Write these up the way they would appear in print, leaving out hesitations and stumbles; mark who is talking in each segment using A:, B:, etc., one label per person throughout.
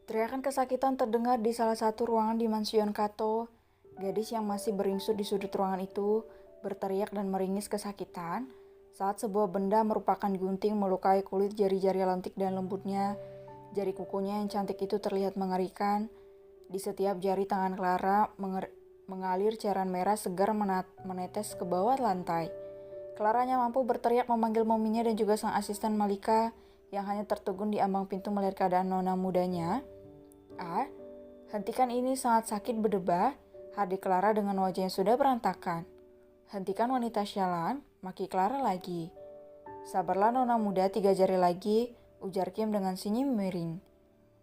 A: Teriakan kesakitan terdengar di salah satu ruangan di mansion Kato. Gadis yang masih beringsut di sudut ruangan itu berteriak dan meringis kesakitan saat sebuah benda merupakan gunting melukai kulit jari-jari lentik dan lembutnya. Jari kukunya yang cantik itu terlihat mengerikan. Di setiap jari tangan Clara mengalir cairan merah segar menetes ke bawah lantai. Clara hanya mampu berteriak memanggil mominya dan juga sang asisten Malika yang hanya tertegun di ambang pintu melihat keadaan nona mudanya. Hentikan ini, sangat sakit berdebah, hadik Clara dengan wajah yang sudah berantakan. Hentikan wanita sialan, maki Clara lagi. Sabarlah nona muda, 3 jari lagi, ujar Kim dengan senyum miring.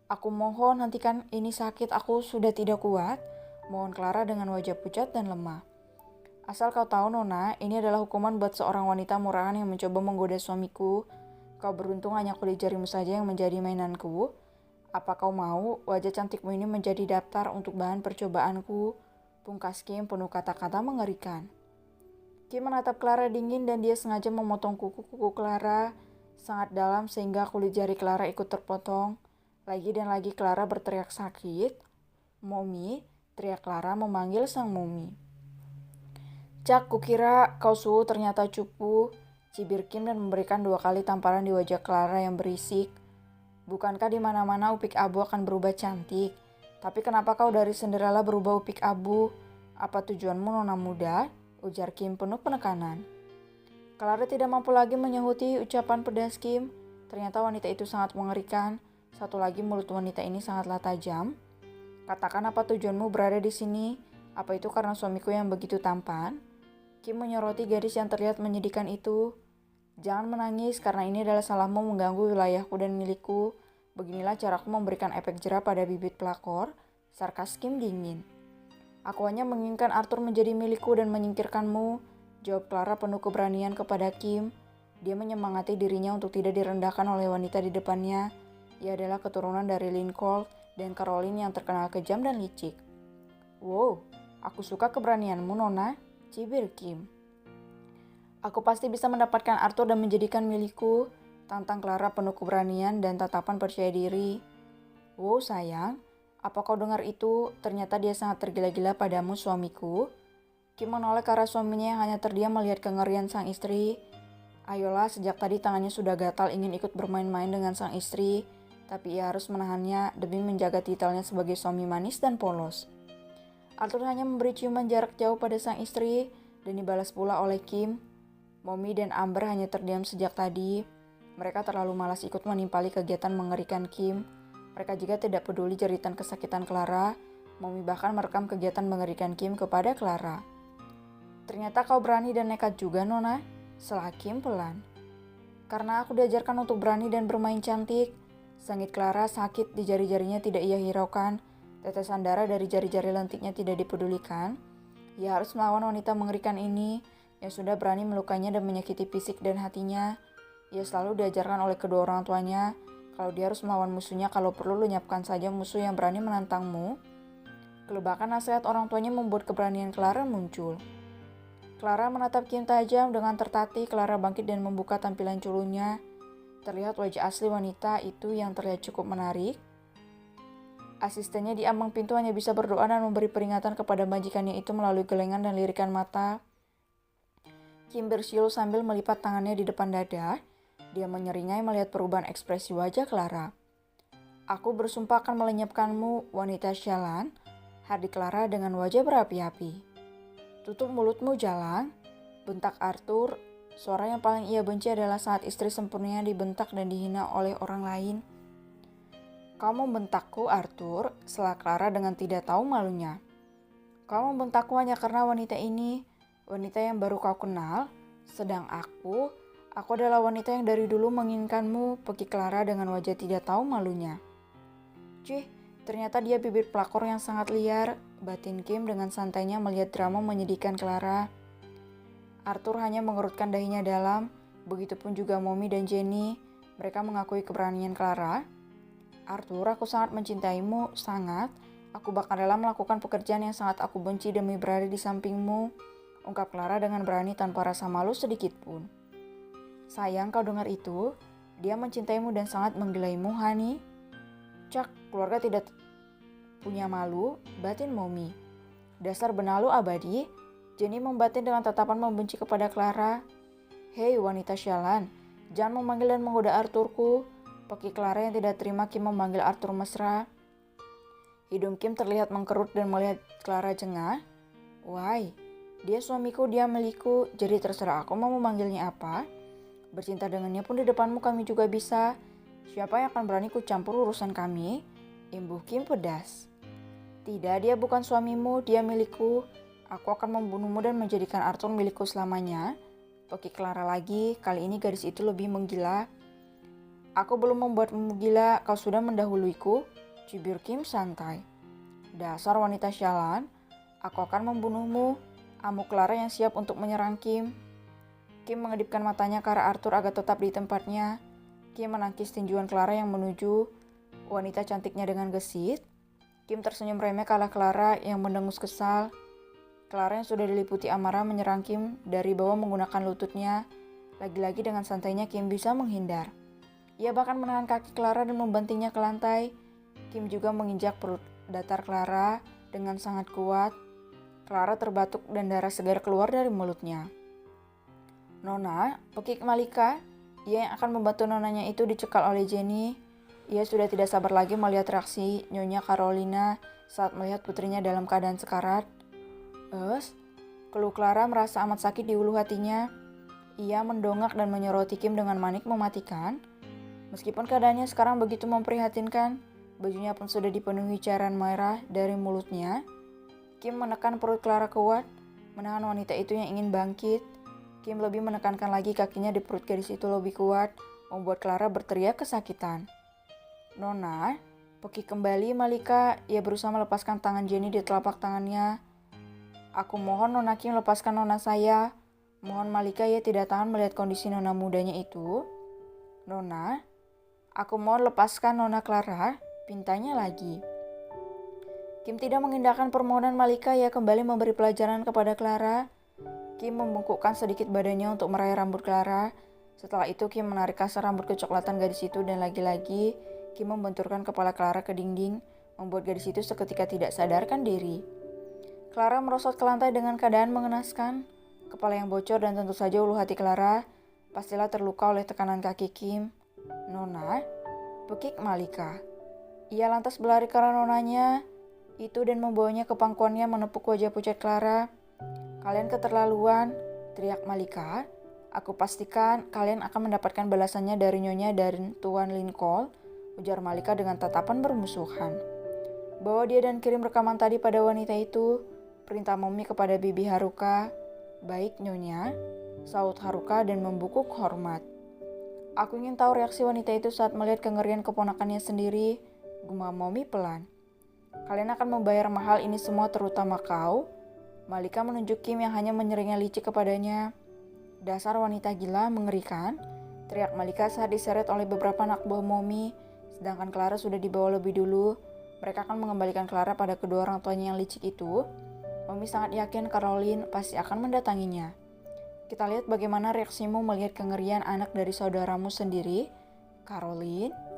A: Aku mohon hentikan ini, sakit, aku sudah tidak kuat, mohon Clara dengan wajah pucat dan lemah. Asal kau tahu nona, ini adalah hukuman buat seorang wanita murahan yang mencoba menggoda suamiku. Kau beruntung hanya kulit jarimu saja yang menjadi mainanku. Apa kau mau wajah cantikmu ini menjadi daftar untuk bahan percobaanku? Pungkas Kim penuh kata-kata mengerikan. Kim menatap Clara dingin dan dia sengaja memotong kuku-kuku Clara sangat dalam sehingga kulit jari Clara ikut terpotong. Lagi dan lagi Clara berteriak sakit. Momi, teriak Clara memanggil sang Momi. Cak, kukira kau suhu ternyata cupu, cibir Kim dan memberikan 2 kali tamparan di wajah Clara yang berisik. Bukankah di mana-mana upik abu akan berubah cantik? Tapi kenapa kau dari Cinderella berubah upik abu? Apa tujuanmu nona muda? Ujar Kim penuh penekanan. Clara tidak mampu lagi menyahuti ucapan pedas Kim. Ternyata wanita itu sangat mengerikan. Satu lagi, mulut wanita ini sangatlah tajam. Katakan apa tujuanmu berada di sini? Apa itu karena suamiku yang begitu tampan? Kim menyoroti gadis yang terlihat menyedihkan itu. Jangan menangis karena ini adalah salahmu mengganggu wilayahku dan milikku. Beginilah caraku memberikan efek jerah pada bibit pelakor, sarkas Kim dingin. Aku hanya menginginkan Arthur menjadi milikku dan menyingkirkanmu, jawab Clara penuh keberanian kepada Kim. Dia menyemangati dirinya untuk tidak direndahkan oleh wanita di depannya. Ia adalah keturunan dari Lincoln dan Caroline yang terkenal kejam dan licik. Wow, aku suka keberanianmu nona, cibir Kim. Aku pasti bisa mendapatkan Arthur dan menjadikan milikku, tantang Clara penuh keberanian dan tatapan percaya diri. Wow sayang, apa kau dengar itu? Ternyata dia sangat tergila-gila padamu suamiku. Kim menoleh ke arah suaminya yang hanya terdiam melihat kengerian sang istri. Ayolah, sejak tadi tangannya sudah gatal ingin ikut bermain-main dengan sang istri, tapi ia harus menahannya demi menjaga titelnya sebagai suami manis dan polos. Arthur hanya memberi ciuman jarak jauh pada sang istri dan dibalas pula oleh Kim. Momi dan Amber hanya terdiam sejak tadi. Mereka terlalu malas ikut menimpali kegiatan mengerikan Kim. Mereka juga tidak peduli jeritan kesakitan Clara. Momi bahkan merekam kegiatan mengerikan Kim kepada Clara. Ternyata kau berani dan nekat juga nona, sela Kim pelan. Karena aku diajarkan untuk berani dan bermain cantik. Sengit Clara sakit di jari-jarinya tidak ia hiraukan. Tetesan darah dari jari-jari lentiknya tidak dipedulikan. Ia harus melawan wanita mengerikan ini yang sudah berani melukainya dan menyakiti fisik dan hatinya. Ia selalu diajarkan oleh kedua orang tuanya kalau dia harus melawan musuhnya, kalau perlu lenyapkan saja musuh yang berani menantangmu. Kelebakan nasihat orang tuanya membuat keberanian Clara muncul. Clara menatap Kim tajam dengan tertatih. Clara bangkit dan membuka tampilan culunnya. Terlihat wajah asli wanita itu yang terlihat cukup menarik. Asistennya di ambang pintu hanya bisa berdoa dan memberi peringatan kepada majikannya itu melalui gelengan dan lirikan mata. Kim bersiul sambil melipat tangannya di depan dada. Dia menyeringai melihat perubahan ekspresi wajah Clara. Aku bersumpah akan melenyapkanmu, wanita sialan, hadik Clara dengan wajah berapi-api. Tutup mulutmu, jalang, bentak Arthur. Suara yang paling ia benci adalah saat istri sempurnanya dibentak dan dihina oleh orang lain. Kau membentakku, Arthur, sela Clara dengan tidak tahu malunya. Kau membentakku hanya karena wanita ini, wanita yang baru kau kenal, sedang aku adalah wanita yang dari dulu menginginkanmu, peki Clara dengan wajah tidak tahu malunya. Cih, ternyata dia bibir pelakor yang sangat liar, batin Kim dengan santainya melihat drama menyedihkan Clara. Arthur hanya mengerutkan dahinya dalam, begitupun juga Mommy dan Jenny. Mereka mengakui keberanian Clara. Arthur, aku sangat mencintaimu, sangat. Aku bahkan rela melakukan pekerjaan yang sangat aku benci demi berada di sampingmu, ungkap Clara dengan berani tanpa rasa malu sedikit pun. Sayang, kau dengar itu? Dia mencintaimu dan sangat menggilaimu, Honey. Cak, keluarga tidak punya malu, batin Mommy. Dasar benalu abadi. Jenny membatin dengan tatapan membenci kepada Clara. Hei wanita sialan, jangan memanggil dan menggoda Arthurku. Peki Clara yang tidak terima Kim memanggil Arthur mesra. Hidung Kim terlihat mengkerut dan melihat Clara jengah. Why? Dia suamiku, dia milikku, jadi terserah aku mau memanggilnya apa. Bercinta dengannya pun di depanmu kami juga bisa. Siapa yang akan berani ku campur urusan kami? Imbuh Kim pedas. Tidak, dia bukan suamimu, dia milikku. Aku akan membunuhmu dan menjadikan Arthur milikku selamanya. Peki Clara lagi, kali ini gadis itu lebih menggila. Aku belum membuatmu gila, kau sudah mendahuluiku. Cibir Kim santai. Dasar wanita sialan, aku akan membunuhmu. Amuk Clara yang siap untuk menyerang Kim. Kim mengedipkan matanya ke arah Arthur agar tetap di tempatnya. Kim menangkis tinjuan Clara yang menuju wanita cantiknya dengan gesit. Kim tersenyum remeh ke arah Clara yang mendengus kesal. Clara yang sudah diliputi amarah menyerang Kim dari bawah menggunakan lututnya. Lagi-lagi dengan santainya Kim bisa menghindar. Ia bahkan menahan kaki Clara dan membantingnya ke lantai. Kim juga menginjak perut datar Clara dengan sangat kuat. Clara terbatuk dan darah segar keluar dari mulutnya. Nona, Peki Malika, ia yang akan membantu nonanya itu dicekal oleh Jenny. Ia sudah tidak sabar lagi melihat reaksi Nyonya Carolina saat melihat putrinya dalam keadaan sekarat. Keluh Clara merasa amat sakit di ulu hatinya. Ia mendongak dan menyoroti Kim dengan manik mematikan. Meskipun keadaannya sekarang begitu memprihatinkan, bajunya pun sudah dipenuhi cairan merah dari mulutnya. Kim menekan perut Clara kuat, menahan wanita itu yang ingin bangkit. Kim lebih menekankan lagi kakinya di perut gadis itu lebih kuat, membuat Clara berteriak kesakitan. Nona, Peki kembali Malika. Ia berusaha melepaskan tangan Jenny di telapak tangannya. Aku mohon Nona Kim lepaskan Nona saya. Mohon Malika, ia tidak tahan melihat kondisi Nona mudanya itu. Nona, aku mohon lepaskan Nona Clara, pintanya lagi. Kim tidak mengindahkan permohonan Malika, ia kembali memberi pelajaran kepada Clara. Kim membungkukkan sedikit badannya untuk meraih rambut Clara. Setelah itu Kim menarik kasar rambut kecoklatan gadis itu dan lagi-lagi Kim membenturkan kepala Clara ke dinding, membuat gadis itu seketika tidak sadarkan diri. Clara merosot ke lantai dengan keadaan mengenaskan. Kepala yang bocor dan tentu saja ulu hati Clara pastilah terluka oleh tekanan kaki Kim. Nona, Peki Malika. Ia lantas berlari ke arah nonanya itu dan membawanya ke pangkuannya menepuk wajah pucat Clara. Kalian keterlaluan, teriak Malika. Aku pastikan kalian akan mendapatkan balasannya dari Nyonya dan Tuan Lincoln, ujar Malika dengan tatapan bermusuhan. Bawa dia dan kirim rekaman tadi pada wanita itu, perintah Mommy kepada Bibi Haruka. Baik Nyonya, saut Haruka dan membungkuk hormat. Aku ingin tahu reaksi wanita itu saat melihat kengerian keponakannya sendiri, gumam Mommy pelan. Kalian akan membayar mahal ini semua terutama kau. Malika menunjuk Kim yang hanya menyeringai licik kepadanya. Dasar wanita gila mengerikan, teriak Malika saat diseret oleh beberapa anak buah Mommy, sedangkan Clara sudah dibawa lebih dulu. Mereka akan mengembalikan Clara pada kedua orang tuanya yang licik itu. Mommy sangat yakin Caroline pasti akan mendatanginya. Kita lihat bagaimana reaksimu melihat kengerian anak dari saudaramu sendiri, Caroline.